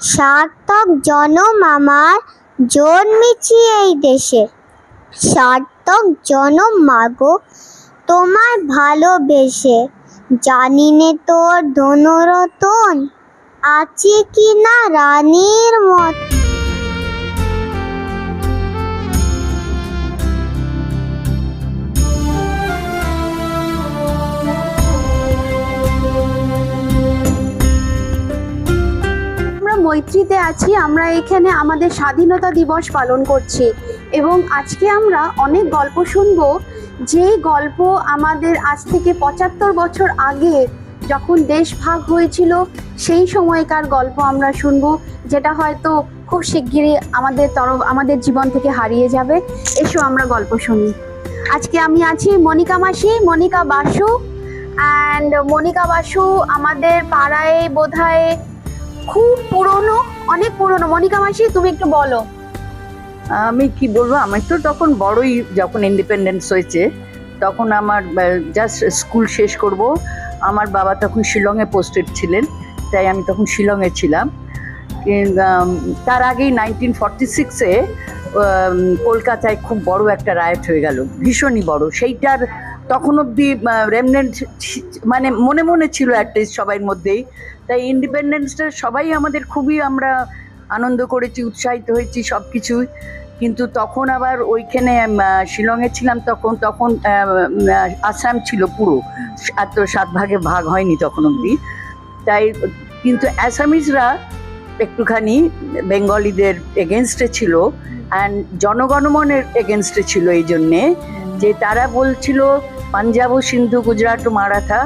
সার্থক জনম আমার জন্মেছি এই দেশে। সার্থক জনম মাগো তোমার ভালোবেসে। জানি নে তোর ধনুরতন আছে কি না রানীর মত। মৈত্রীতে আছি। আমরা এখানে আমাদের স্বাধীনতা দিবস পালন করছি এবং আজকে আমরা অনেক গল্প শুনবো, যে গল্প আমাদের আজ থেকে 75 বছর আগে যখন দেশ ভাগ হয়েছিল সেই সময়কার গল্প আমরা শুনবো, যেটা হয়তো খুব শিগগিরই আমাদের জীবন থেকে হারিয়ে যাবে। এসো আমরা গল্প শুনি। আজকে আমি আছি মনিকা মাসি, মনিকা বাসু। মনিকা বাসু আমাদের পাড়ায় বোধহয় খুব পুরনো, অনেক পুরনো। মনিকা মাসি, তুমি একটু বলো। আমি কি বলবো, আমি তো তখন বড়ই, যখন ইন্ডিপেন্ডেন্স হয়েছে তখন আমার জাস্ট স্কুল শেষ করব। আমার বাবা তখন শিলংয়ে পোস্টেড ছিলেন, তাই আমি তখন শিলংয়ে ছিলাম। তার আগেই 1946-এ কলকাতায় খুব বড় একটা রায়ট হয়ে গেল, ভীষণই বড়। সেইটার তখন অবধি রেমনেন্ট মানে মনে মনে ছিল অ্যাটলিস্ট সবার মধ্যেই। তাই ইন্ডিপেন্ডেন্সটা সবাই আমাদের খুবই আমরা আনন্দ করেছি, উৎসাহিত হয়েছি সব কিছুই। কিন্তু তখন আবার ওইখানে শিলংয়ে ছিলাম, তখন আসাম ছিল পুরো, এত 7 ভাগে ভাগ হয়নি তখন অবধি। তাই কিন্তু অ্যাসামিজরা একটুখানি বেঙ্গলিদের এগেনস্টে ছিল, অ্যান্ড জনগণমনের এগেনস্টে ছিল। এই জন্যে যে তারা বলছিল পাঞ্জাব ও সিন্ধু গুজরাট ও মারাঠা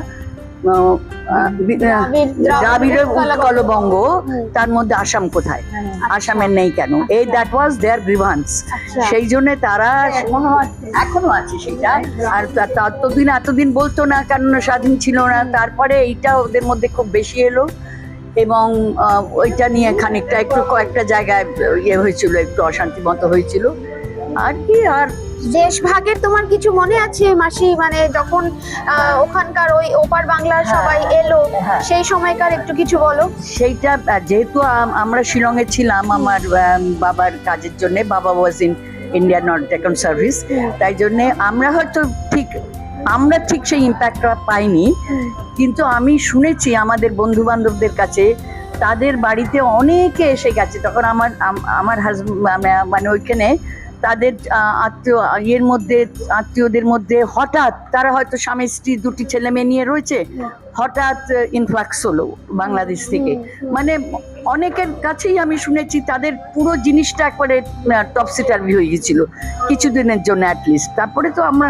দ্রাবিড়ের উৎকল বঙ্গ, তার মধ্যে আসাম কোথায়, আসামের নেই কেন? এই দ্যাট ওয়াজ দেয়ার গ্রিভান্স। সেই জন্য তারা এখনো আছে সেটা। আর ততদিন এতদিন বলতো না, কেননা স্বাধীন ছিল না। তারপরে এইটা ওদের মধ্যে খুব বেশি এলো এবং ওইটা নিয়ে খানিকটা একটু কয়েকটা জায়গায় ইয়ে হয়েছিল, একটু অশান্তি মতো হয়েছিল আর কি। আর দেশ ভাগের তোমার কিছু মনে আছে মাসি? মানে যখন ওখানকার ওই ওপার বাংলার সবাই এলো, সেই সময়কার একটু কিছু বলো। সেইটা যেহেতু আমরা শিলংয়ে ছিলাম আমার বাবার কাজের জন্য, বাবা was in Indian north Deccan service, তাই জন্যে আমরা ঠিক সেই ইম্প্যাক্টটা পাইনি। কিন্তু আমি শুনেছি আমাদের বন্ধু বান্ধবদের কাছে, তাদের বাড়িতে অনেকে এসে গেছে তখন। আমার হাজব্যান্ড মানে ওইখানে তাদের আত্মীয়দের মধ্যে হঠাৎ, তারা হয়তো স্বামী স্ত্রী 2টি ছেলে মেয়ে নিয়ে রয়েছে, হঠাৎ ইনফ্লাক্স হলো বাংলাদেশ থেকে। মানে অনেকের কাছেই আমি শুনেছি তাদের পুরো জিনিসটা একবারে টপসি-টার্ভি হয়ে গেছিল কিছুদিনের জন্য অ্যাটলিস্ট। তারপরে তো আমরা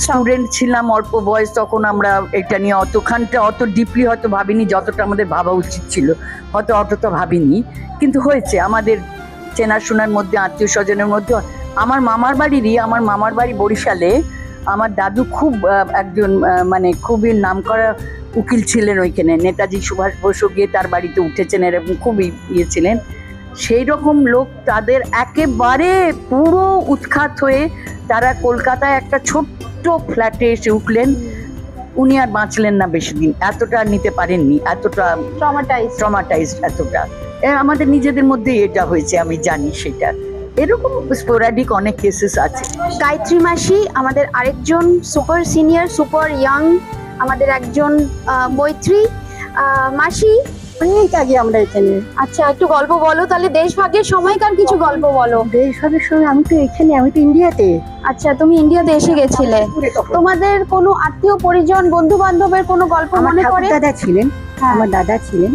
স্টুডেন্ট ছিলাম, অল্প বয়স, তখন আমরা এটা নিয়ে অত ডিপলি হয়তো ভাবিনি যতটা আমাদের ভাবা উচিত ছিল, হয়তো অতটা ভাবিনি। কিন্তু হয়েছে আমাদের চেনাশোনার মধ্যে, আত্মীয় স্বজনের মধ্যে। আমার মামার বাড়ি বরিশালে। আমার দাদু খুব একজন মানে খুবই নামকরা উকিল ছিলেন ওইখানে। নেতাজি সুভাষ বসু গিয়ে তার বাড়িতে উঠেছেন, এরকম খুবই ইয়ে ছিলেন। সেই রকম লোক তাদের একেবারে পুরো উৎখাত হয়ে তারা কলকাতায় একটা ছোট্ট ফ্ল্যাটে এসে উঠলেন। উনি আর বাঁচলেন না বেশি দিন, এতটা নিতে পারেননি, এতটা ট্রমাটাইজড এতটা। আমাদের নিজেদের মধ্যে এটা হয়েছে, আমি জানি সেটা। এরকম স্পোরাডিক অনেক কেসেস আছে। গায়ত্রী মাসি আমাদের আরেকজন সুপার সিনিয়র, সুপার ইয়াং, আমাদের একজন মৈত্রী মাসি। অনেক আগে আমরা এখানে। আচ্ছা, একটু গল্প বলো তাহলে, দেশভাগের সময়কার কিছু গল্প বলো। দেশভাগের সময় আমি তো ইন্ডিয়াতে। আচ্ছা, তুমি ইন্ডিয়াতে এসে গেছিলে। তোমাদের কোনো আত্মীয় পরিজন, বন্ধু বান্ধবের কোনো গল্প মনে পড়ে? দাদা ছিলেন, আমার দাদা ছিলেন।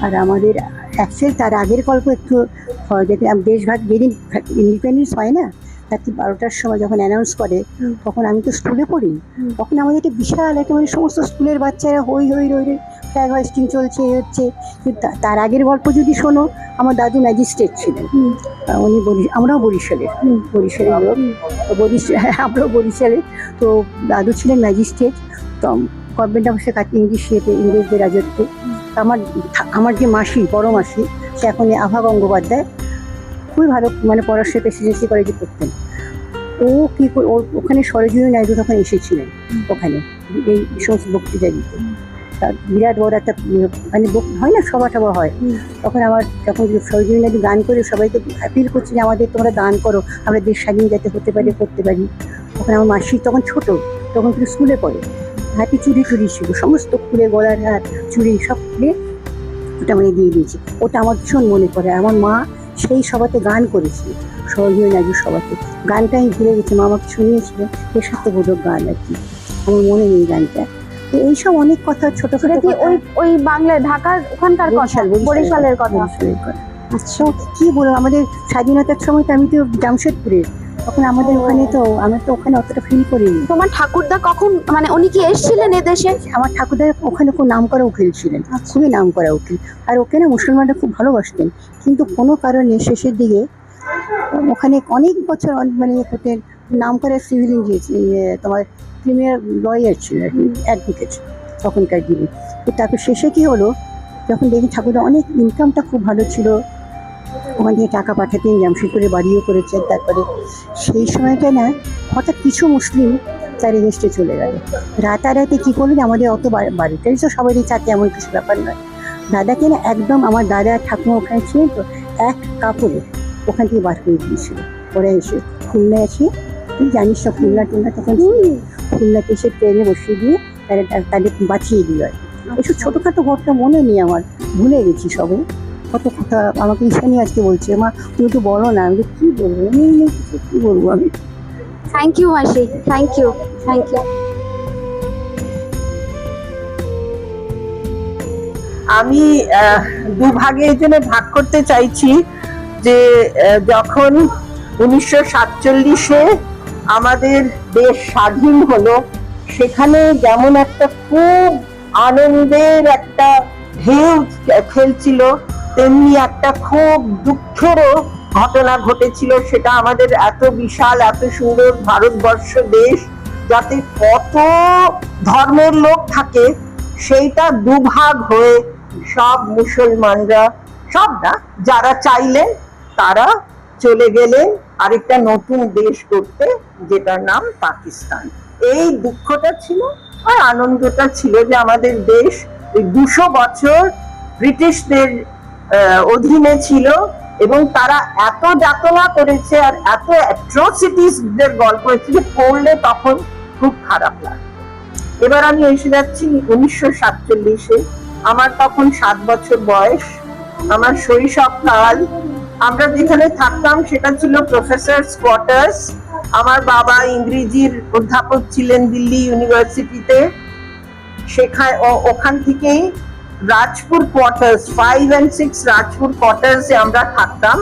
আর আমাদের অ্যাকচুয়ালি তার আগের গল্প একটু, দেশভাগ যেদিন ইন্ডিপেন্ডেন্স হয় না, রাত্রি 12টার সময় যখন অ্যানাউন্স করে, তখন আমি তো স্কুলে পড়ি। তখন আমাদের একটা বিশাল একটা মানে সমস্ত স্কুলের বাচ্চারা হই ফ্ল্যাগ হোয়েস্টিং চলছে, হচ্ছে। কিন্তু তার আগের গল্প যদি শোনো, আমার দাদু ম্যাজিস্ট্রেট ছিলেন। উনি আমরাও বরিশালের লোক, আমরাও বরিশালের। তো দাদু ছিলেন ম্যাজিস্ট্রেট, তো গভর্নমেন্ট অফিসে কাছে ইংরেজদের রাজত্বে। আমার যে মাসি, বড় মাসি, সে এখন আভা গঙ্গোপাধ্যায়, খুবই ভালো মানে পড়াশোনা প্রেসিডেন্সি কলেজে পড়তেন। ও কি ওখানে সরোজিনী নাইডু তখন এসেছিলেন ওখানে এই সমস্ত বক্তৃতা দিতে। বিরাট বড় একটা মানে হয় না, সভা টভা হয়। তখন আমার যখন সরোজিনী নাইডু গান করে সবাইকে অ্যাপিল করছে যে আমাদের তোমরা দান করো, আমরা দেশ স্বাধীন যাতে হতে পারি, করতে পারি। তখন আমার মাসি তখন ছোট, তখন কিন্তু স্কুলে পড়ে, হাতে চুড়ি ছিল, সমস্ত খুলে গলার হাত চুড়ি সব খুলে ওটা মানে দিয়ে দিয়েছে। ওটা আমার ভীষণ মনে পড়ে। আমার মা সেই সভাতে গান করেছিল, সরোজিনী নাইডুর সভাতে। গানটা আমি ভুলে গেছি, মা আমাকে শুনিয়েছিলেন, দেশাত্মবোধক গান আর কি, আমার মনে নেই গানটা। তো এইসব অনেক কথা ছোটখাটো ওই বাংলায় ঢাকার ওখানকার কথা, বরিশালের কথা। আচ্ছা, কি বলবো, আমাদের স্বাধীনতার সময় তো আমি তো জামশেদপুরের, তখন আমাদের ওখানে তো আমরা তো ওখানে অতটা ফিল করিনি। তোমার ঠাকুরদা কখন, মানে উনি কি এসেছিলেন এদেশে? আমার ঠাকুরদা ওখানে খুব নাম করা উকিল ছিলেন, খুবই নাম করা উকিল। আর ওখানে মুসলমানরা খুব ভালোবাসতেন, কিন্তু কোনো কারণে শেষের দিকে ওখানে অনেক বছর মানে হতেন নাম করা সিভিল ইঞ্জিনিয়ার, তোমার ক্রিমিনাল লয়ার ছিলেন, অ্যাডভোকেট তখনকার দিনে। তো তারপর শেষে কি হলো, যখন দেখি ঠাকুরদা অনেক ইনকামটা খুব ভালো ছিল, ওখান থেকে টাকা পাঠাতেন, জামশেদপুরে বাড়িও করেছেন। তারপরে সেই সময়টা না হঠাৎ কিছু মুসলিম তার এগেস্টে চলে গেল। রাতারাতি কী করলেন, আমাদের অত বাড়িটাই তো সবারই চাকরি, এমন কিছু ব্যাপার নয়। দাদাকে না একদম, আমার দাদা ঠাকুমা ওখানে ছিলেন তো, এক কাপড়ে ওখান থেকে বার করে দিয়েছিল। ওরা এসে খুলনায় এসে, তুই জানিস না খুলনা টুলনা, তখন খুলনাতে এসে ট্রেনে বসিয়ে দিয়ে তাদের বাঁচিয়ে দিল। এসব ছোটোখাটো ঘরটা মনে নেই আমার, ভুলে গেছি সবে। কত কথা আমাকে ঈশানি আজকে বলছে, মা তুমি তো বলো না। আমি কী বলবো, কী বলবো আমি। থ্যাংক ইউ মাসি, থ্যাংক ইউ, থ্যাংক ইউ। আমি দুভাগে এই জন্য ভাগ করতে চাইছি যে যখন 1947-এ আমাদের দেশ স্বাধীন হলো, সেখানে যেমন একটা খুব আনন্দের একটা ঢেউ খেলছিল, তেমনি একটা খুব দুঃখেরও ঘটনা ঘটেছিল। সেটা আমাদের এত বিশাল, এত সুন্দর ভারতবর্ষ দেশ, যাতে কত ধর্মের লোক থাকে, সেইটা দুভাগ হয়ে সব মুসলমানরা, সব না, যারা চাইলেন তারা চলে গেলেন আরেকটা নতুন দেশ করতে, যেটার নাম পাকিস্তান। এই দুঃখটা ছিল আর আনন্দটা ছিল যে আমাদের দেশ 200 বছর ব্রিটিশদের অধীনে ছিল, এবং তারা এত যাতনা করেছে আর এত অ্যাট্রোসিটিস দের গল্প হয়েছে যে পড়লে তখন খুব খারাপ লাগে। এবার আমি এসে যাচ্ছি 1947-এ। আমার তখন 7 বছর বয়স, আমার শৈশবকাল। আমরা যেখানে থাকতাম সেটা ছিল প্রফেসরস কোয়ার্টার্স। আমার বাবা ইংরেজির অধ্যাপক ছিলেন দিল্লি ইউনিভার্সিটিতে, সেখানে ওখান থেকেই রাজপুর কোয়ার্টার্স 5 and 6 রাজপুর কোয়ার্টার্সে আমরা থাকতাম,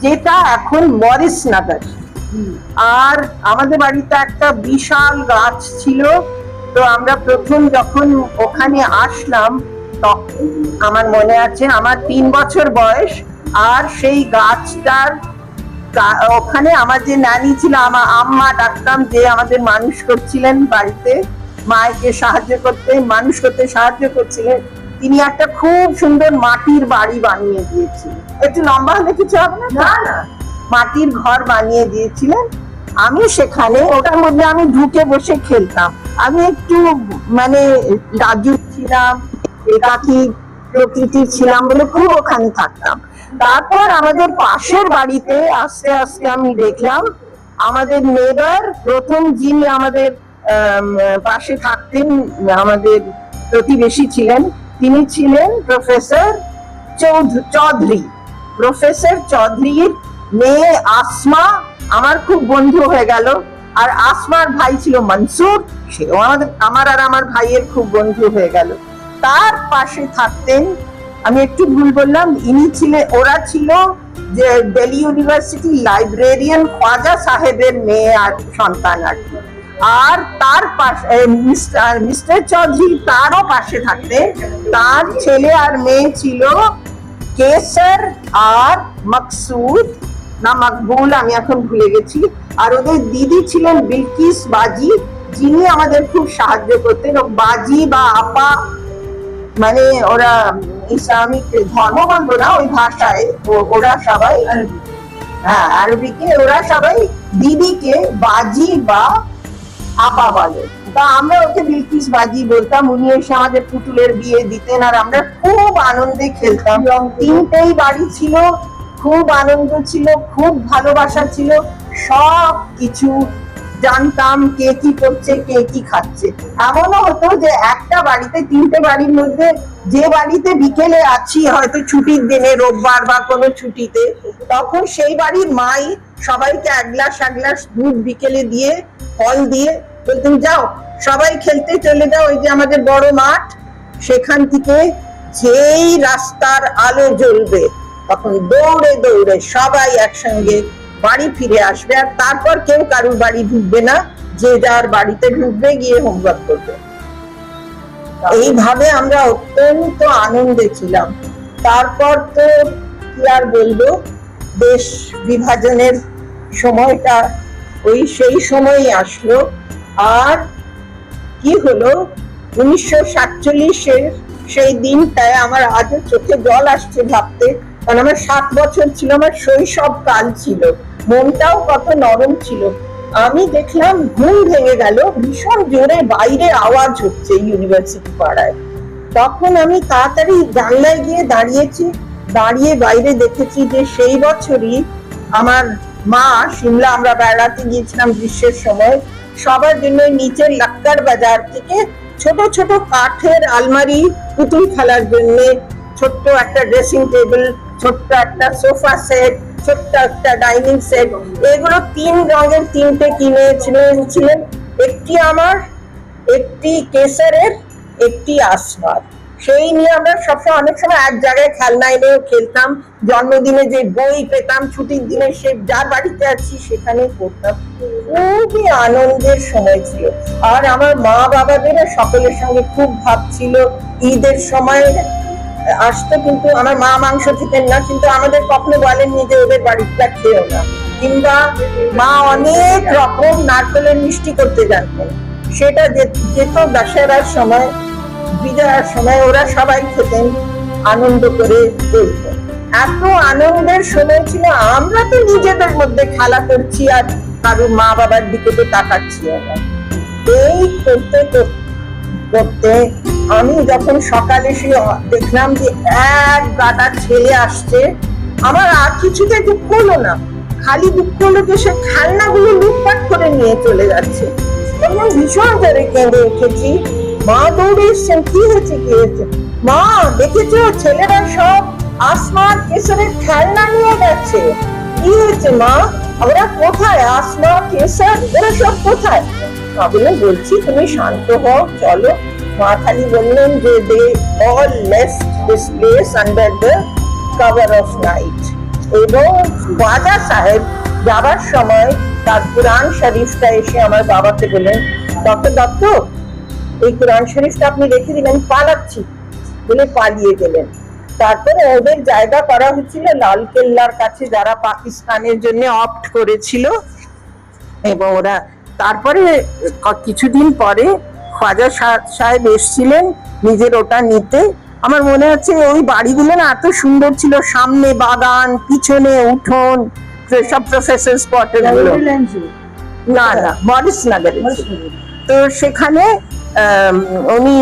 যেটা এখন মরিস নগর। আর আমাদের বাড়িতে একটা বিশাল গাছ ছিল। তো আমরা প্রথম যখন ওখানে আসলাম, তখন আমার মনে আছে আমার 3 বছর বয়স। আর সেই গাছটার ওখানে আমার যে নানি ছিল, আমার আম্মা ডাকতাম, যে আমাদের মানুষ করছিলেন বাড়িতে, মায়েকে মানুষ করতে সাহায্য করছিলেন, তিনি একটা খুব সুন্দর মাটির বাড়ি বানিয়ে দিয়েছিলেন। একটু লম্বা হলে কিছু হবে না, না, মাটির ঘর বানিয়ে দিয়েছিলেন। আমি সেখানে, ওটার মধ্যে আমি ঢুকে বসে খেলতাম। আমি একটু মানে রাজু ছিলাম, একাকী প্রকৃতির ছিলাম বলে খুব ওখানে থাকতাম। তারপর আমাদের পাশের বাড়িতে আস্তে আস্তে আমি দেখলাম আমাদের নেবার, প্রথম যিনি আমাদের পাশে থাকতেন, আমাদের প্রতিবেশী ছিলেন, তিনি ছিলেন প্রফেসর চৌধুরী। প্রফেসর চৌধুরীর মেয়ে আসমা আমার খুব বন্ধু হয়ে গেল। আর আসমার ভাই ছিল মনসুর, সেও আমার আর আমার ভাইয়ের খুব বন্ধু হয়ে গেল। তার পাশে থাকতেন, আমি একটু ভুল বললাম, ওরা ছিল যে দিল্লি ইউনিভার্সিটি লাইব্রেরিয়ান খ্বাজা সাহেবের মেয়ে আর সন্তান আর কি। আর তার পাশে মিস্টার চৌধুরী, তারও পাশে থাকতেন, তার ছেলে আর মেয়ে ছিল কেসর আর মকসুদ, না মকবুল, আমি এখন ভুলে গেছি। আর ওদের দিদি ছিলেন বিলকিস বাজি, যিনি আমাদের খুব সাহায্য করতেন। বাজি বা আপা মানে ওরা ইসলামিক ধর্ম বলবো না, ওই ভাষায় ওরা সবাই, হ্যাঁ আরবিকে, ওরা সবাই দিদিকে বাজি বা আপা বলে। তা আমরা ওকে বিলকিস বাজি বলতাম, উনি এসে আমাদের পুতুলের বিয়ে দিতেন আর আমরা খুব আনন্দে খেলতাম। তিনটেই বাড়ি ছিল, খুব আনন্দ ছিল, খুব ভালোবাসা ছিল, সব কিছু জানতাম কে কি করছে, কে কি খাচ্ছে। এমনও হতো যে একটা বাড়িতে, তিনটে বাড়ির মধ্যে যে বাড়িতে বিকেলে আছি হয়তো ছুটির দিনে, রোববার বা কোনো ছুটিতে, তখন সেই বাড়ির মাই সবাইকে এক গ্লাস দুধ বিকেলে দিয়ে, ফল দিয়ে বলতেন যাও সবাই খেলতে চলে যাও, ওই যে আমাদের বড় মাঠ, সেখান থেকে যেই রাস্তার আলো জ্বলবে তখন দৌড়ে দৌড়ে সবাই একসঙ্গে বাড়ি ফিরে আসবে, আর তারপর কেউ কারুর বাড়ি ঢুকবে না, যে যার বাড়িতে ঢুকবে গিয়ে হোমওয়ার্ক করবে। এইভাবে আমরা অত্যন্ত আনন্দে ছিলাম। তারপর তো কি আর বলবো, দেশ বিভাজনের সময়টা ওই সেই সময়ই আসলো। আর কি হলো, 1947-এর সেই দিনটায় আমার আজও চোখে জল আসছে ভাবতে, কারণ আমার 7 বছর ছিল, আমার শৈশব কাল ছিল, মনটাও কত নরম ছিল। আমি দেখলাম ঘুম ভেঙে গেল, ভীষণ জোরে বাইরে আওয়াজ হচ্ছে ইউনিভার্সিটি পাড়ায়। তখন আমি তাড়াতাড়ি জানলায় গিয়ে দাঁড়িয়েছি, দাঁড়িয়ে বাইরে দেখেছি যে সেই বছরই আমার মা, সিমলা আমরা বেড়াতে গিয়েছিলাম গ্রীষ্মের সময়, সবার জন্য নিচের লাক্কার বাজার থেকে ছোট ছোট কাঠের আলমারি, পুতুল খেলার জন্য ছোট্ট একটা ড্রেসিং টেবিল, ছোট্ট একটা সোফা সেট, ছোট্ট একটা ডাইনিং সেট, এগুলো 3 রঙের 3টে কিনেছিলেন। একটি আমার, একটি কেসারের, একটি আসমার। সেই নিয়ে আমরা সবসময় অনেক সময় এক জায়গায় খেলনা এনেও খেলতাম। জন্মদিনে যে বই পেতাম, ছুটির দিনে সে যার বাড়িতে আছি সেখানে পড়তাম। খুবই আনন্দের সময় ছিল। আর আমার মা বাবাদের সকলের সঙ্গে খুব ভাব ছিল। ঈদের সময় আসতো, কিন্তু আমার মা মাংস খেতেন না, কিন্তু আমাদের কখনো বলেননি যে ওদের বাড়িটা খেয়েও না। কিংবা মা অনেক রকম নারকেলের মিষ্টি করতে জানতেন, সেটা যেত দশেরার সময়, বিজয়ার সময় ওরা সবাই খেতেন, আনন্দ করে চলত। এত আনন্দের সময় ছিল, আমরা তো নিজেদের মধ্যে খেলা করছি আর কারোর মা বাবার দিকে তো তাকাচ্ছি না। এই করতে করতে আমি যখন সকালে সে দেখলাম যে এক গাদা ছেলে আসছে, আমার আর কিছুতে দুঃখ হলো না, খালি দুঃখ হলো যে সে খেলনাগুলো লুটপাট করে নিয়ে চলে যাচ্ছে। তখন ভীষণ জোরে কেঁদে উঠেছি। মা দৌড়ে এসছেন, কি হয়েছে কি হয়েছে? মা দেখেছো ছেলেরা সব আসমার কেসারের খেলনা নিয়ে গেছে। কি হয়েছে মা? ওরা কোথায়? আসমা, কেসার, ওরা সব কোথায়? বলে বলছি তুমি শান্ত হও, চলো। মা খালি বললেন যে they all left this place under the cover of night। এবং খাজা সাহেব যাবার সময় তার কুরআন শরীফটা এসে আমার বাবাকে বললেন, ডক্টর দত্ত এই কুরআন শরীফটা আপনি রেখে দিলেন, পালাচ্ছি বলে পালিয়ে গেলেন। তারপরে ওদের জায়গা করা হয়েছিল লালকেল্লার কাছে, যারা পাকিস্তানের জন্য অপ্ট করেছিল। এবং ওরা তারপরে কিছুদিন পরে খাজা সাহেব এসেছিলেন নিজের ওটা নিতে। আমার মনে হচ্ছে ওই বাড়িগুলো না এত সুন্দর ছিল, সামনে বাগান, পিছনে উঠোন, সব প্রফেসর স্পটের গুলো। না না, মরিস নগরে। তো সেখানে উনি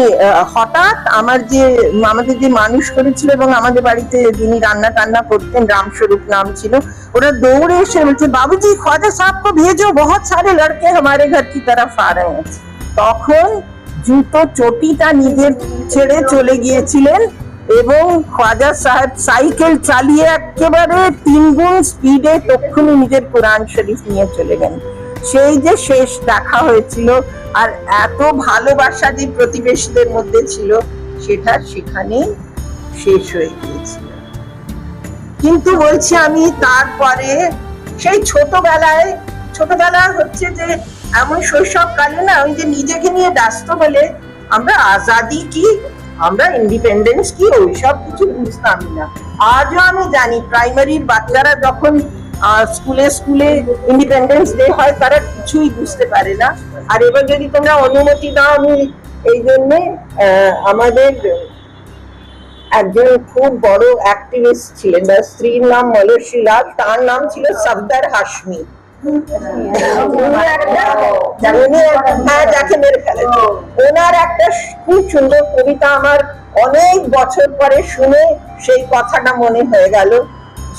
হঠাৎ আমাদের যে মানুষ করেছিল এবং আমাদের বাড়িতে যিনি রান্না টান্না করতেন, রামস্বরূপ নাম ছিল, ওরা দৌড়ে এসে বলছে, বাবুজি খ্বাজা সাহেব কো ভেজো, বহুত সারে লড়কে হামারে ঘর কি তরফ আ রহে হ্যাঁ। তখন জুতো চটিটা নিজের ছেড়ে চলে গিয়েছিলেন এবং খ্বাজা সাহেব সাইকেল চালিয়ে একেবারে 3 গুণ স্পিডে তক্ষুনি নিজের কোরআন শরীফ নিয়ে চলে গেলেন। সেই যে শেষ দেখা হয়েছিল, আর এত ভালোবাসা যে প্রতিবেশীদের মধ্যে ছিল, সেটা সেখানেই শেষ হয়ে গিয়েছিল। কিন্তু বলছি আমি, তারপরে সেই ছোটবেলা হচ্ছে যে এমন শৈশবকালে না, ওই যে নিজেকে নিয়ে ব্যস্ত বলে আমরা আজাদি কি, আমরা ইন্ডিপেন্ডেন্স কি, ওইসব কিছু বুঝতাম না। আজও আমি জানি প্রাইমারির বাচ্চারা যখন স্কুলে ইন্ডিপেন্ডেন্স ডে হয়, তারা কিছুই বুঝতে পারে না। আর এবার যদি তোমরা অনুমতি দাও, আমি এই জন্য আমাদের একজন খুব বড় অ্যাক্টিভিস্ট ছিলেন, তার স্ত্রীর নাম মলসী লাল, তার নাম ছিল সফদার হাশমি। হ্যাঁ, যাকে মেরে ফেলেছে, ওনার একটা খুব সুন্দর কবিতা আমার অনেক বছর পরে শুনে সেই কথাটা মনে হয়ে গেল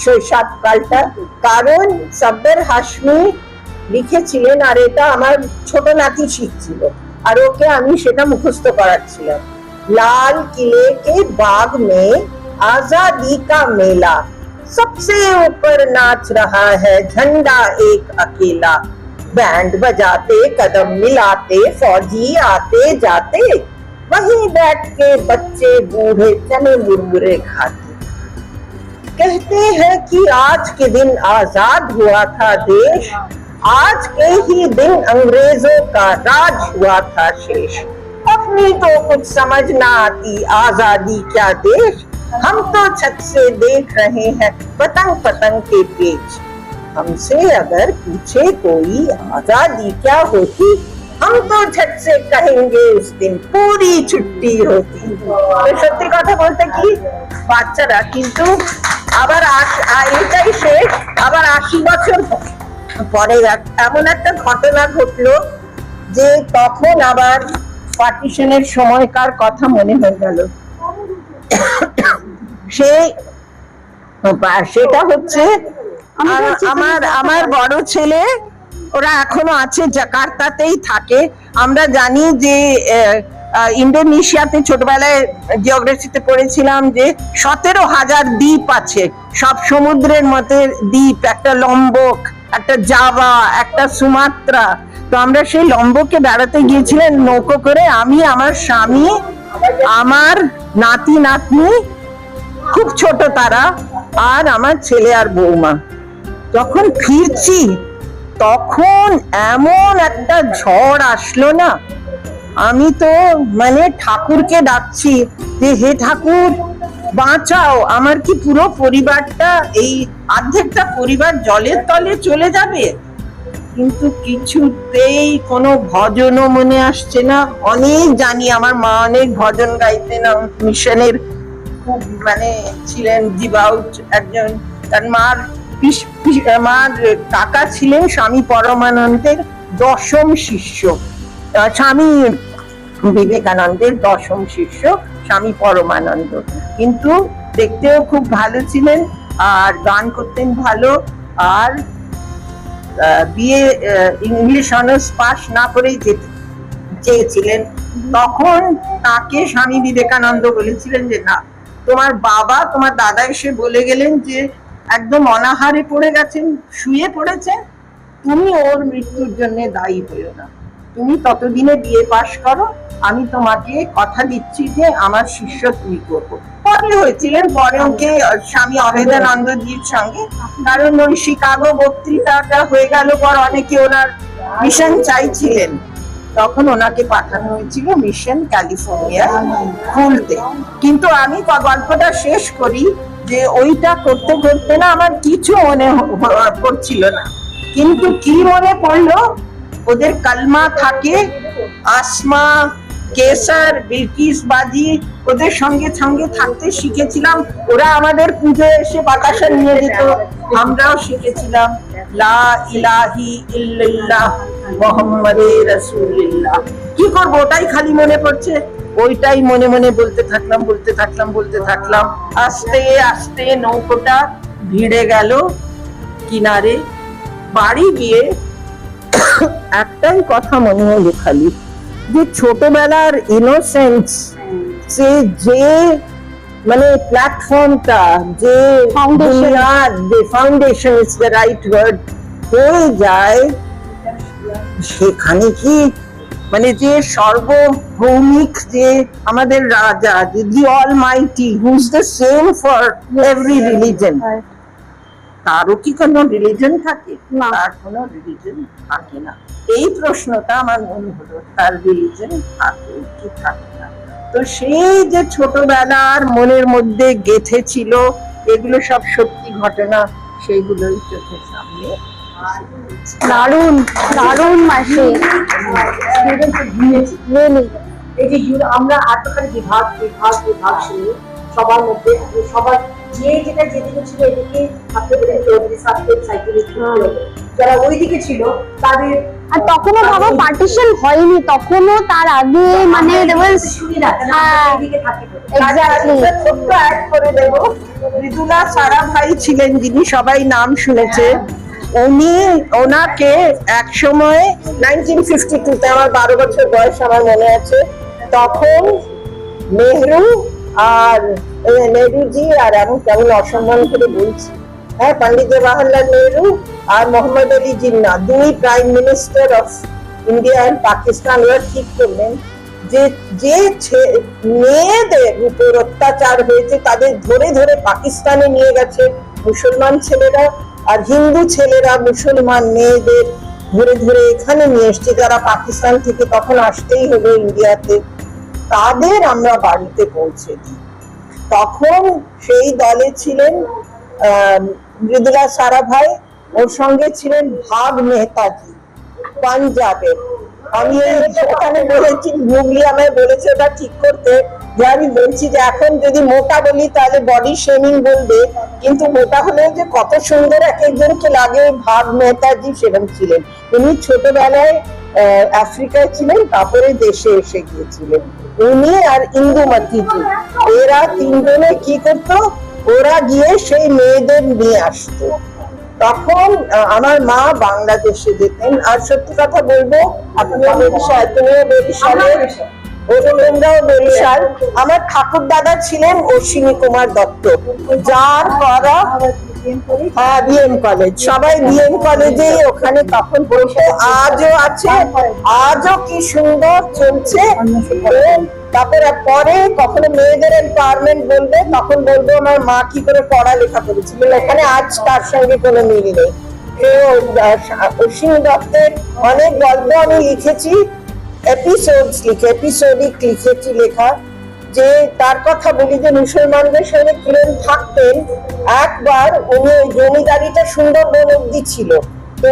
শৈশবকালটা। কারণ সব্বের হাশমি লিখেছিলেন, আর এটা আমার ছোট নাতি শিখছিল, আর ওকে আমি সেটা মুখস্থ করাচ্ছিলাম। লাল किले के बाग में आजादी का मेला, सबसे ऊपर नाच रहा है झंडा एक अकेला, बैंड बजाते कदम मिलाते फौजी आते जाते, वहीं बैठ के बच्चे बूढ़े चने मुरमुरे खाते, कहते हैं कि आज के दिन आजाद हुआ था देश, आज के ही दिन अंग्रेजों का राज हुआ था शेष, अपनी तो कुछ समझ ना आती आजादी क्या देश, हम तो छत से देख रहे हैं पतंग पतंग के पेच, हमसे अगर पूछे कोई आजादी क्या होती, हम तो झट से कहेंगे उस दिन पूरी छुट्टी होती। तो সত্যি কথা বলতে কি, বাচ্চারা কিন্তু আবার এটাই শেষ, আবার 80 বছর পরে এমন একটা ঘটনা ঘটলো যে তখন আবার পার্টিশনের সময়কার কথা মনে হয়ে গেল। সেটা হচ্ছে আমার বড় ছেলে, ওরা এখনো আছে, জাকার্তাতেই থাকে। আমরা জানি যে ইন্দোনেশিয়াতে ছোটবেলায় জিওগ্রাফিতে পড়েছিলাম যে 17,000 দ্বীপ আছে, সব সমুদ্রের মধ্যে দ্বীপ, একটা লম্বক, একটা জাভা, একটা সুমাত্রা। তো আমরা সেই লম্বকে বেড়াতে গিয়েছিলেন নৌকো করে, আমি, আমার স্বামী, আমার নাতি নাতনি, খুব ছোট তারা, আর আমার ছেলে আর বৌমা। যখন ফিরছি তখন এমন একটা ঝড় আসলো না, আমি তো মানে ঠাকুরকে ডাকছি যে হে ঠাকুর বাঁচাও, আমার কি পুরো পরিবারটা, এই অর্ধেকটা পরিবার জলের তলে চলে যাবে। কিন্তু কিছুতেই কোনো ভজনও মনে আসছে না। অনেক জানি, আমার মা অনেক ভজন গাইতেন, মিশনের খুব মানে ছিলেন ডিভাউট একজন। তার মার কাকা ছিলেন স্বামী পরমানন্দের 10ম শিষ্য, স্বামী বিবেকানন্দের 10ম শিষ্য স্বামী পরমানন্দ। কিন্তু দেখতেও খুব ভালো ছিলেন, আর গান করতেন ভালো, আর বিএ ইংলিশ অনার্স পাস না করেই যেতে চেয়েছিলেন। তখন তাকে স্বামী বিবেকানন্দ বলেছিলেন যে না, তোমার বাবা, তোমার দাদা এসে বলে গেলেন যে একদম অনাহারে পড়ে গেছেন, শুয়ে পড়েছেন, তুমি ওর মৃত্যুর জন্য দায়ী হইও না, তুমি ততদিনে বিএ পাশ করো, আমি তোমাকে কথা দিচ্ছি যে আমার শিষ্য তুমি করবো। পরে হয়েছিলেন, পরে ওকে স্বামী অভেদানন্দজির সঙ্গে, কারণ ওই শিকাগো বক্তৃতাটা হয়ে গেল পর অনেকে ওনার মিশন চাইছিলেন, তখন ওনাকে পাঠানো হয়েছিল মিশন ক্যালিফোর্নিয়া খুলতে। কিন্তু আমি গল্পটা শেষ করি যে ওইটা করতে করতে না আমার কিছু মনে পড়ছিল না, কিন্তু কি মনে পড়লো, ওদের কালমা থাকে, আসমা, কেসার, বিলকিস বাজি, ওদের সঙ্গে সঙ্গে থাকতে শিখেছিলাম। ওরা আমাদের পুজোয় এসে বাতাসা নিয়ে যেত, আমরাও শিখেছিলাম লা ইলাহি ইল্লাল্লাহ মুহাম্মাদুর রাসূলুল্লাহ। কি করবো, ওটাই খালি মনে পড়ছে, ওইটাই মনে মনে বলতে থাকলাম। আস্তে আস্তে নৌকোটা ভিড়ে গেল কিনারে। বাড়ি গিয়ে একটাই কথা মনে হলো খালি, যে ছোটবেলার ইনোসেন্স, যে মানে প্ল্যাটফর্মটা, যে foundation is the right word, হয়ে যায় সেখানে কি মানে যে সর্বভৌমিক, যে আমাদের রাজা, the almighty, who is the same for every religion, তারও কি কোনো রিলিজন থাকে? তার কোনো রিলিজন থাকে না। এই প্রশ্নটা আমার মনে হলো, তার রিলিজন থাকে কি থাকে না। তো সেই যে ছোটবেলার মনের মধ্যে গেঁথে ছিল, এগুলো সব সত্যি ঘটনা, সেইগুলোই চোখের সামনে। দারুণ দারুণ মাসি। এই যে আমরা এতখানি বিভাগ শুনি সবার মধ্যে, সবার যে যেটা যেদিকে ছিল এদিকে থাকতে বলে চৌধুরী সাহেব সাইকেলিস্ট, যারা ওইদিকে ছিল তাদের আর তখনও বাবা পার্টিশন হয়নি, তখনও তার আগে মানে শুনি না কেন হ্যাঁ। ওইদিকে থাকে তো। এক্স্যাক্টলি। একটা ছোট্ট অ্যাড করে দেব, মৃদুলা সারাভাই ছিলেন যিনি সবাই নাম শুনেছে, ওনাকে এক সময় 1952-তে, আমার 12 বছর বয়স আমার মনে আছে, তখন নেহরু আর নেহরুজি, আর আমি কেমন অসম্মান করে বলছি, হ্যাঁ, পন্ডিত জওয়াহরলাল নেহরু আর মোহাম্মদ আলী জিন্নাহ, দুই prime minister of India and Pakistan, ওরা ঠিক করলেন যে মেয়েদের উপর অত্যাচার হয়েছে তাদের ধরে ধরে পাকিস্তানে নিয়ে গেছে মুসলমান ছেলেরা, আর হিন্দু ছেলেরা মুসলমান মেয়েদের ধরে ধরে এখানে নিয়ে এসছে, যারা পাকিস্তান থেকে তখন আসতেই হলো ইন্ডিয়াতে, তাদের আমরা বাড়িতে পৌঁছে দিই। তখন সেই দলে ছিলেন মৃদুলা সারাভাই, ওর সঙ্গে ছিলেন ভাগ মেহতাজি পাঞ্জাবের। আমি ওখানে বলেছি, গুগলি আমায় বলেছে ওটা ঠিক করতে, যে আমি বলছি যে এখন যদি মোটা বলি তাহলে বডি শেমিং বলবে, কিন্তু মোটা হলে যে কত সুন্দর এক একজনকে লাগে, ভাগ মেহতাজি সেরকম ছিলেন। উনি ছোটবেলায় আফ্রিকায় ছিলেন, তারপরে দেশে এসে গিয়েছিলেন। উনি আর ইন্দুমতিজি, এরা তিনজনে কি করতো, ওরা গিয়ে সেই মেয়েদের নিয়ে আসতো। তখন আমার মা বাংলাদেশে যেতেন। আর সত্যি কথা বলবো, আপনিও বরিশাল, তুমিও বরিশালে, ওরাও বরিশাল। আমার ঠাকুর দাদা ছিলেন অশ্বিনী কুমার দত্ত, যার করা, হ্যাঁ, বিএম কলেজ, সবাই বিএম কলেজে ওখানে তখন পড়তো, আজও আছে, আজও কি সুন্দর চলছে। তারপরে পরে কখনো মেয়েদের এম্পাওয়ারমেন্ট বলবে, তখন বলবো আমার মা কি করে পড়ালেখা করেছিল, এখানে আজ তার সঙ্গে কোনো মিল নেই। অশ্বিনী দত্তের অনেক গল্প আমি লিখেছি, এপিসোডিক লিখেছি লেখা, যে তার কথা বলি যে মুসলমানদের সঙ্গে কিরম থাকতেন। একবার উনি ওই জমিদারিটা সুন্দরবন অব্দি ছিল, তো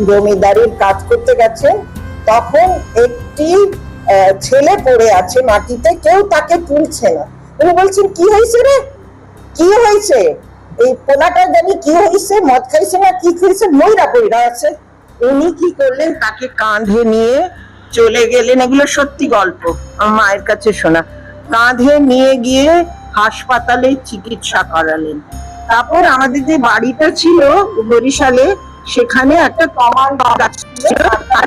জমিদারির কাজ করতে গেছেন, তখন একটি ছেলে পড়ে আছে মাটিতে, কেউ তাকে তুলছে না। উনি বলছেন কি হয়েছে রে, কি হয়েছে, এই পোলাটা জানি কি হয়েছে, মদ খাইছে না কি খাইছে, ময়রা পয়রা আছে। উনি কি করলেন, তাকে কাঁধে নিয়ে চলে গেলেন, এগুলো সত্যি গল্প, আমার মায়ের কাছে শোনা, কাঁধে নিয়ে গিয়ে হাসপাতালে চিকিৎসা করালেন। তারপর আমাদের যে বাড়িটা ছিল বরিশালে, সেখানে একটা কমান্ড গাছ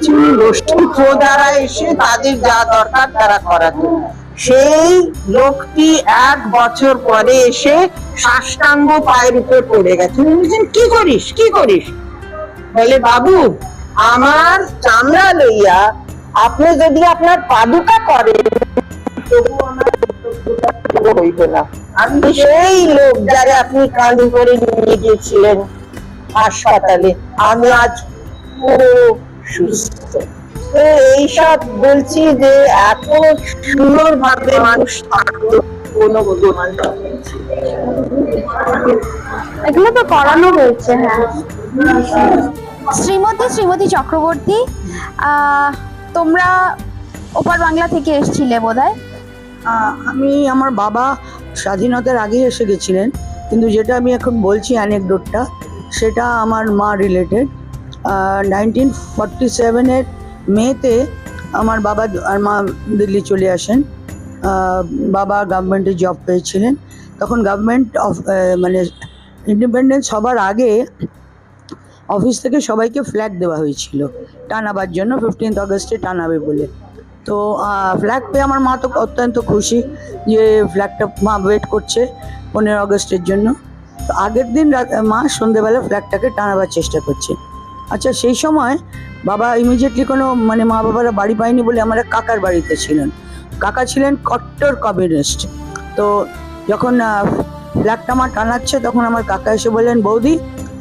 ছিল, দ্বারা এসে তাদের যা দরকার তারা করাতো। সেই লোকটি 1 বছর পরে এসে সাষ্টাঙ্গ পায়ের উপর পড়ে গেছে। কি করিস, কি করিস, বলে বাবু আমার চামড়া লইয়া আপনি যদি আপনার পাদুকা করেন তবু আমার হইবে না। আমি সেই লোক যারা আপনি কাঁধে করে নিয়ে গিয়েছিলেন হাসপাতালে, আমি আজ পুরো সুস্থ। তো এইসব বলছি যে এত সুন্দর ভাবে মানুষ থাকতো, কোনো বোধমান এগুলো তো করানো হয়েছে। হ্যাঁ, শ্রীমতী চক্রবর্তী, তোমরা ওপার বাংলা থেকে এসেছিলে বোধহয়। আমি, আমার বাবা স্বাধীনতার আগে এসে গেছিলেন, কিন্তু যেটা আমি এখন বলছি অ্যানেকডোটটা, সেটা আমার মা রিলেটেড। 1947-এর মেতে আমার বাবা আর মা দিল্লি চলে আসেন। বাবা গভর্নমেন্টে জব পেয়েছিলেন, তখন গভর্নমেন্ট মানে ইন্ডিপেন্ডেন্স হবার আগে অফিস থেকে সবাইকে ফ্ল্যাগ দেওয়া হয়েছিল টানাবার জন্য, 15 আগস্টে টানাবে বলে। তো ফ্ল্যাগ পেয়ে আমার মা তো অত্যন্ত খুশি যে ফ্ল্যাগটা মা ওয়েট করছে 15 আগস্টের জন্য। তো আগের দিন মা সন্ধ্যেবেলা ফ্ল্যাগটাকে টানাবার চেষ্টা করছে। আচ্ছা, সেই সময় বাবা ইমিডিয়েটলি কোনো মানে মা বাবারা বাড়ি পায়নি বলে আমরা কাকার বাড়িতে ছিলেন। কাকা ছিলেন কট্টর কমিউনিস্ট। তো যখন ফ্ল্যাগটা মা টানাচ্ছে, তখন আমার কাকা এসে বললেন, বৌদি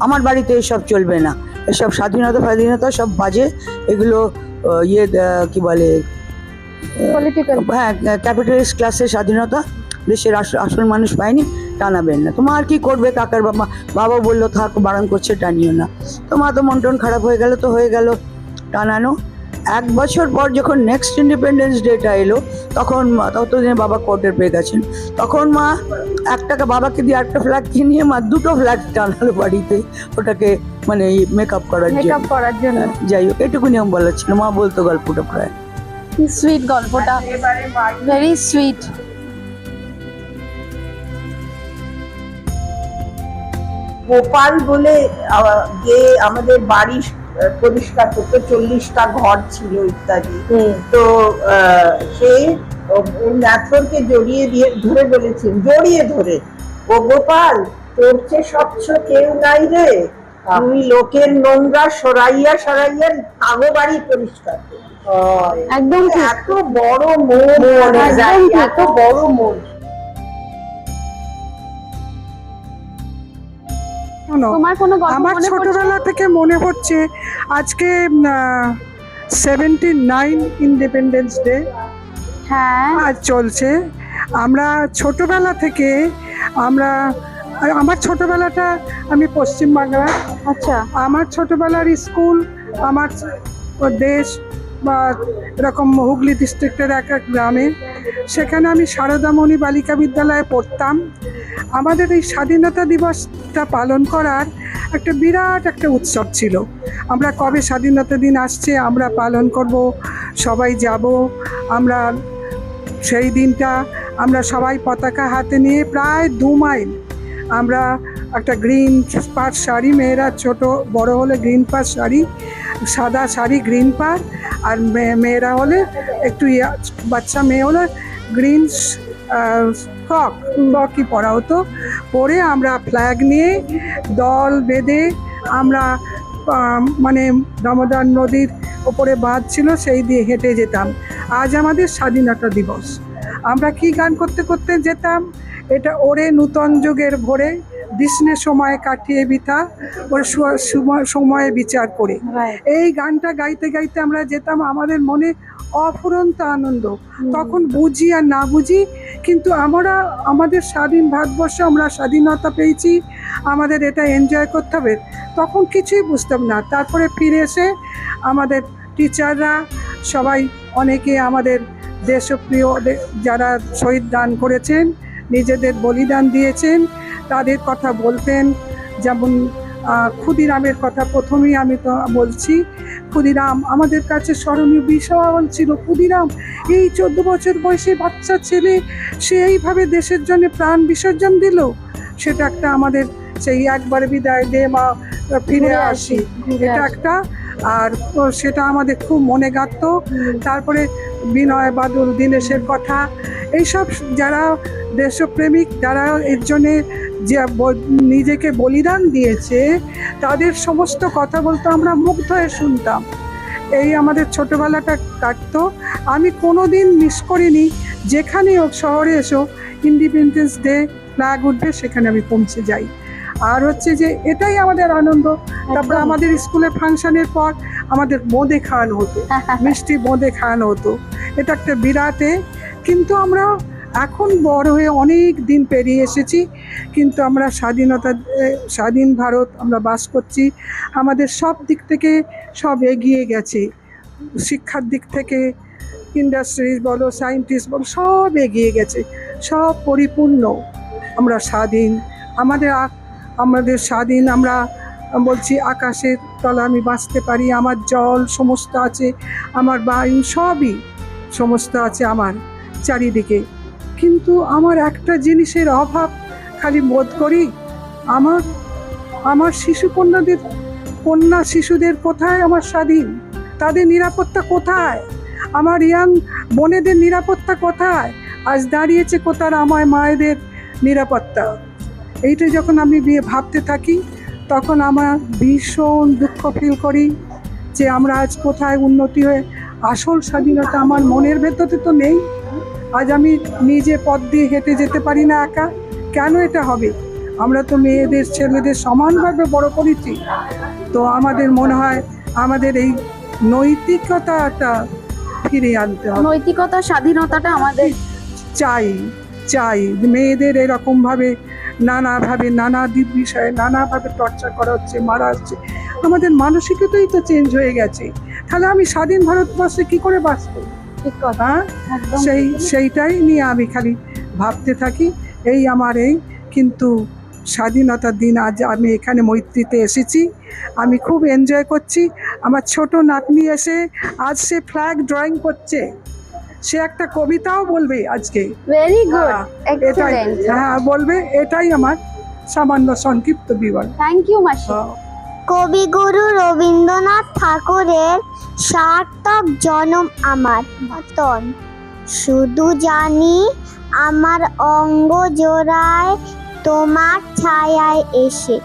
আমার বাড়িতে এসব চলবে না, এসব স্বাধীনতা সব বাজে, এগুলো কি বলে, হ্যাঁ, ক্যাপিটালিস্ট ক্লাসের স্বাধীনতা, দেশের আসল মানুষ পায়নি, টানাবেন না। তো মা আর কি করবে, কাকার বাবা বললো থাক, বারণ করছে টানিও না। তো মা তো মন টন খারাপ হয়ে গেল, তো হয়ে গেল টানানো। 1 বছর পর যখন নেক্সট ইন্ডিপেন্ডেন্স ডেটা এলো, তখন ততদিনে বাবা কোয়ার্টার পেয়ে গেছেন। তখন মা বাবাকে দিয়ে একটা ফ্ল্যাগ কিনিয়ে মা 2টো ফ্ল্যাগ টানালো বাড়িতে, ওটাকে মানে মেকআপ করার মেকআপ জন্য। করার জন্য। যাই হোক, এটুকুনি আমি বলার ছিল, মা বলতো গল্পটা প্রায়। সুইট গল্পটা, ভেরি সুইট। গোপাল বলে যে আমাদের বাড়ি পরিষ্কার করতো, 40টা ঘর ছিল ইত্যাদি। তো সে ন্যাথরকে জড়িয়ে ধরে ও গোপাল, তোর চেয়ে স্বচ্ছ কেউ নাই রে, তুই লোকের নোংরা সরাইয়া কাগো বাড়ি পরিষ্কার কর। একদম ঠিক। এত বড় মন, এত বড় মন। তোমার কোনো গল্প আমার মনে পড়ছে? ছোটবেলা থেকে মনে হচ্ছে আজকে 79 ইন্ডিপেন্ডেন্স ডে হ্যাঁ, আজ চলছে। আমরা ছোটবেলা থেকে আমার ছোটবেলাটা আমি পশ্চিমবাংলা। আচ্ছা, আমার ছোটবেলার স্কুল, আমার দেশ বা এরকম হুগলি ডিস্ট্রিক্টের এক গ্রামে, সেখানে আমি সারদামণি বালিকা বিদ্যালয়ে পড়তাম। আমাদের এই স্বাধীনতা দিবসটা পালন করার একটা বিরাট একটা উৎসব ছিল। আমরা কবে স্বাধীনতা দিন আসছে, আমরা পালন করব, সবাই যাব। আমরা সেই দিনটা আমরা সবাই পতাকা হাতে নিয়ে প্রায় 2 মাইল আমরা একটা গ্রিন পাড় শাড়ি, মেয়েরা ছোট বড় হলে গ্রিন পাড় শাড়ি, সাদা শাড়ি গ্রিন পাড়, আর মেয়েরা হলে একটু বাচ্চা মেয়ে হলে গ্রিন ফ্রকই পরা হতো। পরে আমরা ফ্ল্যাগ নিয়ে দল বেঁধে আমরা মানে দামোদর নদীর ওপরে বাঁধ ছিল, সেই দিয়ে হেঁটে যেতাম। আজ আমাদের স্বাধীনতা দিবস। আমরা কি গান করতে করতে যেতাম, এটা ওরে নূতন যুগের ভোরে বিষ্ণে সময় কাটিয়ে বিথা ওর সময়ে বিচার করে। এই গানটা গাইতে গাইতে আমরা যেতাম। আমাদের মনে অফুরন্ত আনন্দ, তখন বুঝি আর না বুঝি, কিন্তু আমাদের স্বাধীন ভারতবর্ষে আমরা স্বাধীনতা পেয়েছি, আমাদের এটা এনজয় করতে হবে, তখন কিছুই বুঝতাম না। তারপরে ফিরে এসে আমাদের টিচাররা সবাই, অনেকে আমাদের দেশপ্রিয় যারা শহীদ দান করেছেন, নিজেদের বলিদান দিয়েছেন, তাদের কথা বলতেন। যেমন ক্ষুদিরামের কথা প্রথমেই আমি তো বলছি। ক্ষুদিরাম আমাদের কাছে স্মরণীয় বিশাল ছিল। ক্ষুদিরাম এই 14 বছর বয়সী বাচ্চা ছেলে, সে এইভাবে দেশের জন্য প্রাণ বিসর্জন দিল। সেটা একটা আমাদের সেই একবার বিদায় দে মা ফিরে আসি, এটা একটা। আর সেটা আমাদের খুব মনে গাঁথত। তারপরে বিনয় বাদল দীনেশের কথা, এইসব যারা দেশপ্রেমিক, যারা এর জন্যে যে নিজেকে বলিদান দিয়েছে, তাদের সমস্ত কথা বলতো, আমরা মুগ্ধ হয়ে শুনতাম। এই আমাদের ছোটোবেলাটা কাটতো। আমি কোনো দিন মিস করিনি, যেখানে হোক শহরে এসো ইন্ডিপেন্ডেন্স ডে ফ্ল্যাগ উঠবে, সেখানে আমি পৌঁছে যাই। আর হচ্ছে যে এটাই আমাদের আনন্দ। তারপরে আমাদের স্কুলে ফাংশনের পর আমাদের বোঁদে খাওয়ানো হতো, মিষ্টি বোঁদে খাওয়ানো হতো। এটা একটা বিরাটে। কিন্তু আমরা এখন বড় হয়ে অনেক দিন পেরিয়ে এসেছি, কিন্তু আমরা স্বাধীন ভারত আমরা বাস করছি। আমাদের সব দিক থেকে সব এগিয়ে গেছে, শিক্ষার দিক থেকে ইন্ডাস্ট্রিজ বলো, সায়েন্টিস্ট বলো, সব এগিয়ে গেছে, সব পরিপূর্ণ। আমরা স্বাধীন, আমাদের স্বাধীন। আমরা বলছি আকাশের তলা আমি বাঁচতে পারি, আমার জল সমস্ত আছে, আমার বায়ু সবই সমস্ত আছে আমার চারিদিকে। কিন্তু আমার একটা জিনিসের অভাব খালি বোধ করি, আমার কন্যা শিশুদের কোথায় আমার স্বাধীন, তাদের নিরাপত্তা কোথায়, আমার ইয়াং বোনেদের নিরাপত্তা কোথায়? আজ দাঁড়িয়েছে কোথার আমার মায়েদের নিরাপত্তা? এইটা যখন আমি ভাবতে থাকি, তখন আমার ভীষণ দুঃখ ফিল করি যে আমরা আজ কোথায় উন্নতি হয়ে, আসল স্বাধীনতা আমার মনের ভেতরে তো নেই। আজ আমি নিজে পথ দিয়ে হেঁটে যেতে পারি না একা। কেন এটা হবে? আমরা তো মেয়েদের ছেলেদের সমানভাবে বড় করেছি। তো আমাদের মনে হয় আমাদের এই নৈতিকতাটা ফিরিয়ে আনতে হবে। নৈতিকতা, স্বাধীনতাটা আমাদের চাই। মেয়েদের এরকমভাবে নানাভাবে নানা বিষয়ে নানাভাবে টর্চার করা হচ্ছে, মারা হচ্ছে। আমাদের মানসিকতাই তো চেঞ্জ হয়ে গেছে। তাহলে আমি স্বাধীন ভারতবর্ষে কি করে বাঁচব? ঠিক কথা, হ্যাঁ, একদম। সেইটাই নিয়ে আমি খালি ভাবতে থাকি। এই আমার এই কিন্তু স্বাধীনতার দিন আজ আমি এখানে মৈত্রীতে এসেছি, আমি খুব এনজয় করছি। আমার ছোট নাতনি এসে আজ সে ফ্ল্যাগ ড্রয়িং করছে, সে একটা কবিতাও বলবে আজকে। ভেরি গুড, হ্যাঁ, এটাই, এক্সেলেন্ট। হ্যাঁ বলবে, এটাই আমার সামান্য সংক্ষিপ্ত বিবরণ। থ্যাংক ইউ মাসি। কবিগুরু রবীন্দ্রনাথ ঠাকুরের সার্থক জনম আমার মতন, শুধু জানি আমার অঙ্গ জোড়ায় তোমার ছায়ায় এসে,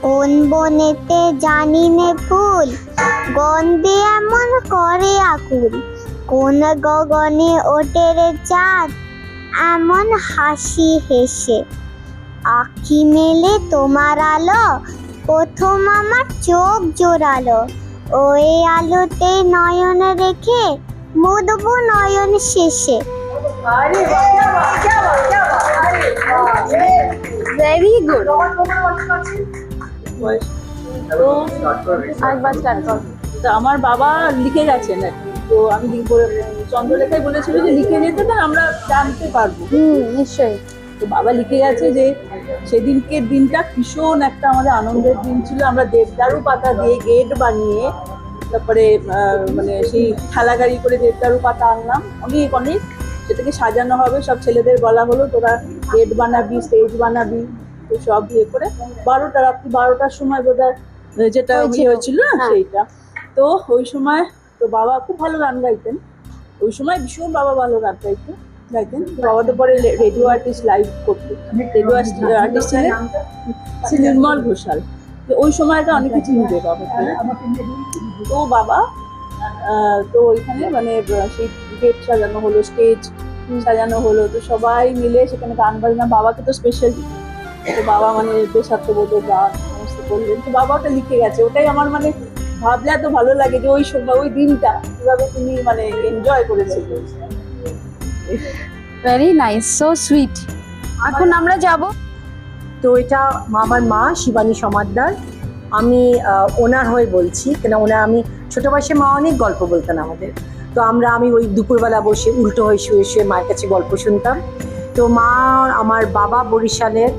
কোন বনেতে জানি নে ফুল গন্ধে এমন করে আকুল, কোন গগনে ওঠে রে চাঁদ এমন হাসি হেসে, আঁখি মেলে তোমার আলো প্রথম আমার চোখ জোড়ালো, ওই আলোতে নয়ন রেখে মুদবু নয়ন শেষে। Very good. আরেকবার স্টার্ট কর। তো আমার বাবা লিখে গেছেন আর কি, তো আমি চন্দ্রলেখায় বলেছিল যে লিখে যেতে না আমরা জানতে পারবো। নিশ্চয়ই। তো বাবা লিখে গেছে যে সেদিনকে দিনটা ভীষণ একটা আমাদের আনন্দের দিন ছিল। আমরা দেবদারু পাতা দিয়ে গেট বানিয়ে তারপরে মানে সেই ঠেলা গাড়ি করে দেবদারু পাতা আনলাম, অনেক অনেক, সেটাকে সাজানো হবে। সব ছেলেদের বলা হলো তোরা গেট বানাবি, স্টেজ বানাবি, তো সব ইয়ে করে রাত্রি 12টার সময় বোধহয় যেটা হয়েছিল না সেইটা। তো ওই সময় তো বাবা খুব ভালো গান গাইতেন, ওই সময় ভীষণ বাবা ভালো গান গাইতেন। বাবা তো পরে রেডিও আর্টিস্ট লাইভ করতো, রেডিও আর্টিস্ট ছিলেন নির্মল ঘোষাল। তো ওই সময়টা অনেকে চিনবে বাবা। তো বাবা তো ওইখানে মানে সেই গেট সাজানো হলো, স্টেজ সাজানো হলো, তো সবাই মিলে সেখানে গান বাজনা, বাবাকে তো স্পেশাল, তো বাবা মানে দেশাত্মবোধক গান সমস্ত করলেন। তো বাবা ওটা লিখে গেছে, ওটাই আমার মানে ভাবলে এত ভালো লাগে যে ওই সময় ওই দিনটা কিভাবে তিনি মানে এনজয় করেছিলেন। Very nice, so sweet. এখন আমরা যাব। তো এটা আমার মা শিবানী সমাদ্দার, আমি ওনার হয়ে বলছি, কেন ওনার আমি ছোট বয়সে মা অনেক গল্প বলতেন আমাদের। তো আমি ওই দুপুরবেলা বসে উল্টো হয়ে শুয়ে শুয়ে মায়ের কাছে গল্প শুনতাম। তো মা, আমার বাবা বরিশালের,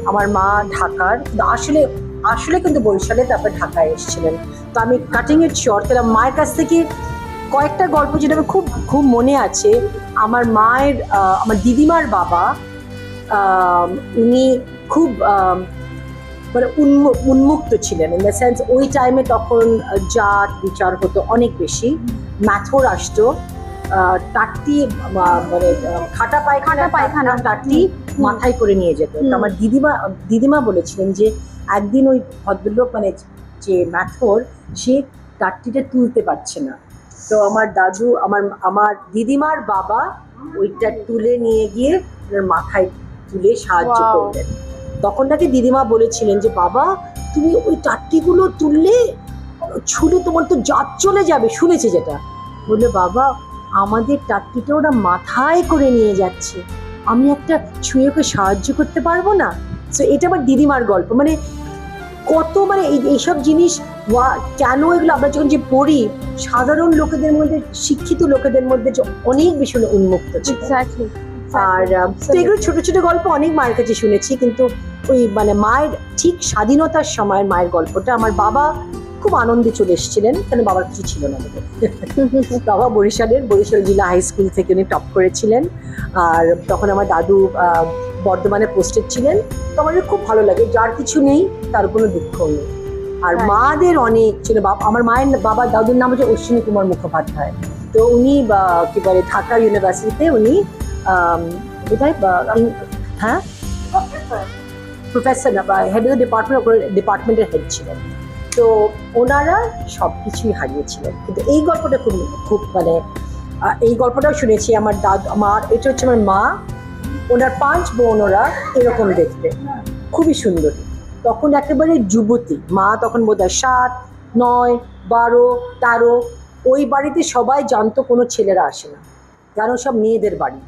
আমার মা ঢাকার, আসলে আসলে কিন্তু বরিশালে তারপর ঢাকায় এসেছিলেন। তো আমি কাটিং ইট শর্ট, তাহলে মায়ের কাছ থেকে কয়েকটা গল্প যেটা আমার খুব খুব মনে আছে। আমার মায়ের আমার দিদিমার বাবা, উনি খুব মানে উন্মুক্ত ছিলেন, ইন দ্য সেন্স ওই টাইমে তখন জাত বিচার হতো অনেক বেশি, ম্যাথর আসতো, টাট্টি মানে খাটা পায়খানা টাট্টি মাথায় করে নিয়ে যেত। তো আমার দিদিমা বলেছিলেন যে একদিন ওই ভদ্রলোক মানে যে ম্যাথর, সে টাট্টিটা তুলতে পারছে না, তো আমার দাদু আমার দিদিমার বাবা ওইটা তুলে নিয়ে গিয়ে মাথায় তুলে সাহায্য করলেন। তখন তাকে দিদিমা বলেছিলেন যে বাবা তুমি ওই টাট্টিগুলো তুললে ছুলে তোমার তো জাত চলে যাবে, শুনেছে যেটা। বললে বাবা আমাদের টাট্টিটা ওরা মাথায় করে নিয়ে যাচ্ছে, আমি একটা ছুঁয়ে ওকে সাহায্য করতে পারবো না। তো এটা আমার দিদিমার গল্প, মানে কত মানে এইসব জিনিস কেন এগুলো আমরা যখন যে পড়ি, সাধারণ লোকেদের মধ্যে, শিক্ষিত লোকেদের মধ্যে অনেক বেশি উন্মুক্ত ছিল। আর তো এগুলো ছোট ছোট গল্প অনেক মায়ের কাছে শুনেছি, কিন্তু ওই মানে মায়ের ঠিক স্বাধীনতার সময়ের মায়ের গল্পটা, আমার বাবা খুব আনন্দে চলে এসেছিলেন, কেন বাবার কিছু ছিল না আমাদের। বাবা বরিশাল জেলা হাই স্কুল থেকে উনি টপ করেছিলেন, আর তখন আমার দাদু বর্ধমানে পোস্টেড ছিলেন। তো আমাদের খুব ভালো লাগে, যার কিছু নেই তার কোনো দুঃখ নেই। আর মাদের অনেক ছিল, আমার মায়ের বাবার দাদুর নাম হচ্ছে অশ্বিনী কুমার মুখোপাধ্যায়। তো উনি কি বলে ঢাকা ইউনিভার্সিটিতে উনি বোধহয় হ্যাঁ প্রফেসর না বা হেড অফ দ্য ডিপার্টমেন্টের হেড ছিলেন। তো ওনারা সব কিছুই হারিয়েছিলেন, কিন্তু এই গল্পটা খুব মানে এই গল্পটাও শুনেছি। আমার এটা হচ্ছে আমার মা, ওনার 5 বোন, ওরা এরকম দেখতে খুবই সুন্দর, তখন একেবারে যুবতী মা, তখন বোধহয় 7, 9, 12, 13। ওই বাড়িতে সবাই জানতো কোনো ছেলেরা আসে না, জানো সব মেয়েদের বাড়ি,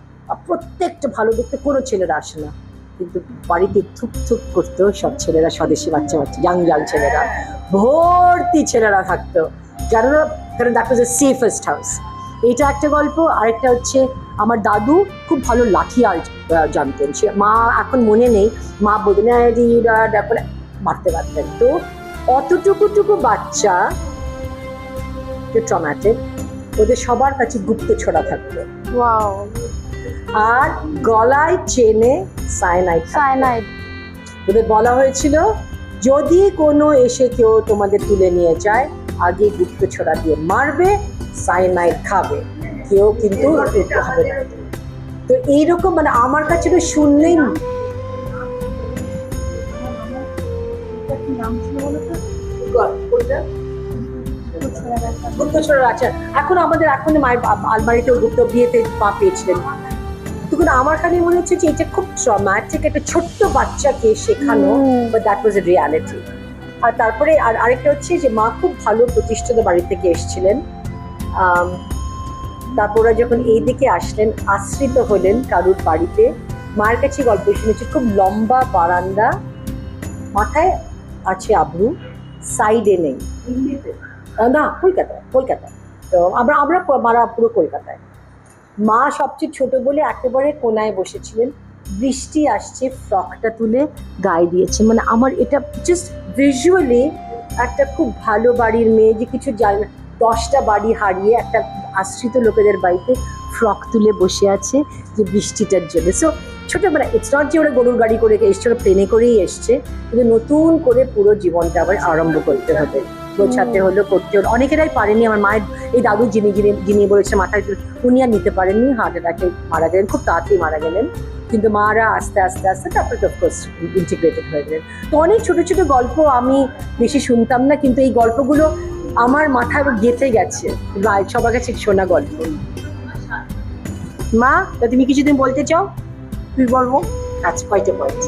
প্রত্যেকটা ভালো দেখতে কোনো ছেলেরা আসে না, কিন্তু বাড়িতে থুক করতো সব ছেলেরা, স্বদেশি বাচ্চা ইয়াং ছেলেরা, ভর্তি ছেলেরা থাকতো, কারণ that was the safest house. এটা একটা গল্প। আরেকটা হচ্ছে আমার দাদু খুব ভালো লাঠি আর্ট জানতেন। সে মা এখন মনে নেই, মা বলতেন করে মারতে পারতেন। তো অতটুকু বাচ্চা ট্রমাটিক, ওদের সবার কাছে গুপ্তছড়া থাকতো ওয়াও, আর গলায় চেনে সায়ানাইড। সায়ানাইড। ওদের বলা হয়েছিল যদি কোনো এসে কেউ তোমাদের তুলে নিয়ে যায় আগে গুপ্তছড়া দিয়ে মারবে, সায়ানাইড খাবে, কেউ কিন্তু হবে না। তো এইরকম মানে আমার কাছে তো শুনলেই গুপ্তছড়া আছে। এখন আমাদের এখন মায়ের আলমারিতেও গুপ্ত বিয়েতে পা পেয়েছিলেন। তখন আমার কাছে মনে হচ্ছে যে এটা খুব ট্রমাটিক, একটা ছোট্ট বাচ্চাকে শেখানো, but that was a reality. আর তারপরে আরেকটা হচ্ছে যে মা খুব ভালো প্রতিষ্ঠিত বাড়ি থেকে এসেছিলেন। তারপর ওরা যখন এই দিকে আসলেন, আশ্রিত হলেন কারুর বাড়িতে, মায়ের কাছে গল্প শুনেছি খুব লম্বা বারান্দা, মাথায় আছে আবরু, সাইডে নেই। না, কলকাতায়। তো আমরা মারা পুরো কলকাতায়। মা সবচেয়ে ছোট বলে একেবারে কোনায় বসেছিলেন, বৃষ্টি আসছে, ফ্রকটা তুলে গায়ে দিয়েছে। মানে আমার এটা জাস্ট ভিজুয়ালি একটা খুব ভালো বাড়ির মেয়ে যে কিছু জানে না, 10টা বাড়ি হারিয়ে একটা আশ্রিত লোকেদের বাড়িতে ফ্রক তুলে বসে আছে যে বৃষ্টিটার জন্য। সো ছোটবেলা ইটস নট যে ওরা গরুর গাড়ি করে এসছে, ওরা প্লেনে করেই এসছে, কিন্তু নতুন করে পুরো জীবনটা আবার আরম্ভ করতে হবে, গোছাতে হলো, করতে হলো। অনেকেরাই পারেনি। আমার মায়ের এই দাদু যিনি বলেছে মাথায়, উনি আর নিতে পারেননি, হার্ট অ্যাটাকে মারা গেলেন, খুব তাড়াতাড়ি মারা গেলেন। কিন্তু মারা আস্তে তারপরে অফকোর্স ইন্টিগ্রেটেড হয়ে গেলেন। তো অনেক ছোট ছোট গল্প আমি বেশি শুনতাম না, কিন্তু এই গল্পগুলো আমার মাথায় গেঁথে গেছে, সবার কাছে শোনা গল্প। মা, তুমি কিছুদিন বলতে চাও? তুই বলবো। আচ্ছা, কয়টা পয়েন্ট?